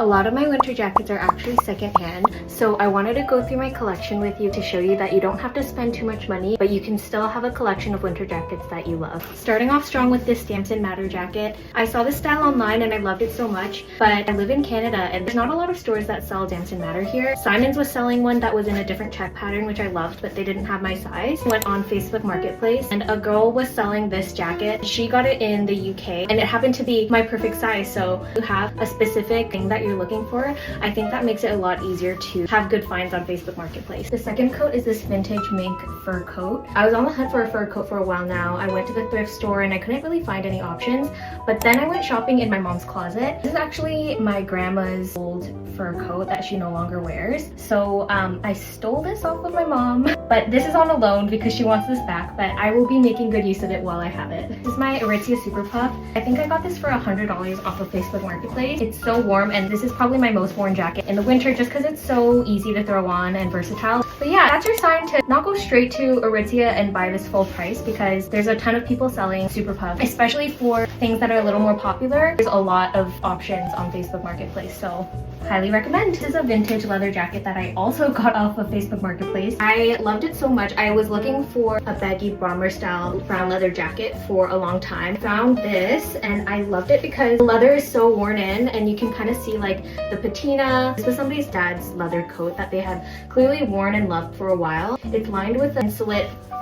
A lot of my winter jackets are actually secondhand, so I wanted to go through my collection with you to show you that you don't have to spend too much money, but you can still have a collection of winter jackets that you love. Starting off strong with this Stamps and Matter jacket. I saw this style online and I loved it so much, but I live in Canada and there's not a lot of stores that sell Stamps and Matter here. Simon's was selling one that was in a different check pattern, which I loved, but they didn't have my size. I went on Facebook Marketplace and a girl was selling this jacket. She got it in the UK and it happened to be my perfect size, so you have a specific thing that you're looking for. I think that makes it a lot easier to have good finds on Facebook Marketplace. The second coat is this vintage mink fur coat. I was on the hunt for a fur coat for a while now. I went to the thrift store and I couldn't really find any options, but then I went shopping in my mom's closet. This is actually my grandma's old fur coat that she no longer wears. So I stole this off of my mom, but this is on a loan because she wants this back, but I will be making good use of it while I have it. This is my Aritzia Super Puff. I think I got this for $100 off of Facebook Marketplace. It's so warm and this is probably my most worn jacket in the winter just because it's so easy to throw on and versatile. But yeah, that's your sign to not go straight to Aritzia and buy this full price because there's a ton of people selling Super Puff, especially for things that are a little more popular. There's a lot of options on Facebook Marketplace, so highly recommend. This is a vintage leather jacket that I also got off of Facebook Marketplace. I loved it so much. I was looking for a baggy bomber style brown leather jacket for a long time. Found this and I loved it because the leather is so worn in and you can kind of see like the patina. This was somebody's dad's leather coat that they had clearly worn and loved for a while. It's lined with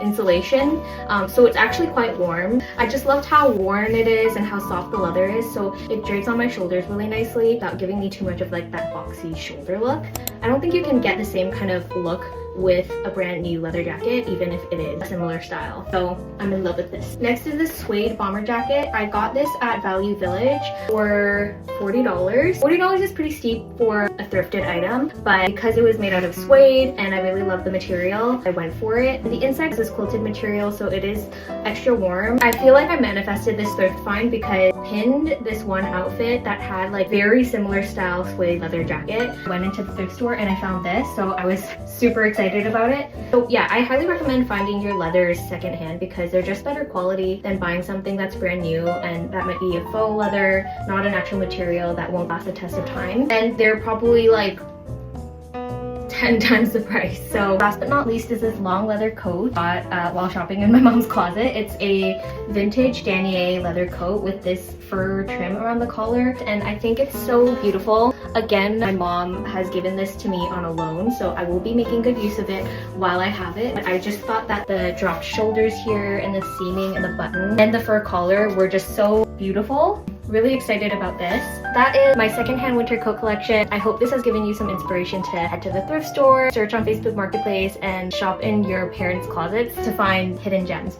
insulation, so it's actually quite warm. I just loved how worn it is and how soft the leather is, so it drapes on my shoulders really nicely without giving me too much of like that boxy shoulder look. I don't think you can get the same kind of look with a brand new leather jacket, even if it is a similar style. So I'm in love with this. Next is this suede bomber jacket. I got this at Value Village for $40. $40 is pretty steep for a thrifted item, but because it was made out of suede and I really love the material, I went for it. The inside is this quilted material, so it is extra warm. I feel like I manifested this thrift find because I pinned this one outfit that had like very similar style suede leather jacket. Went into the thrift store and I found this, so I was super excited about it. So yeah, I highly recommend finding your leathers secondhand because they're just better quality than buying something that's brand new and that might be a faux leather, not an actual material that won't last the test of time. And they're probably like 10 times the price. So last but not least is this long leather coat I got while shopping in my mom's closet. It's a vintage denier leather coat with this fur trim around the collar and I think it's so beautiful. Again, my mom has given this to me on a loan, so I will be making good use of it while I have it. But I just thought that the dropped shoulders here and the seaming and the button and the fur collar were just so beautiful. Really excited about this. That is my secondhand winter coat collection. I hope this has given you some inspiration to head to the thrift store, search on Facebook Marketplace, and shop in your parents' closets to find hidden gems.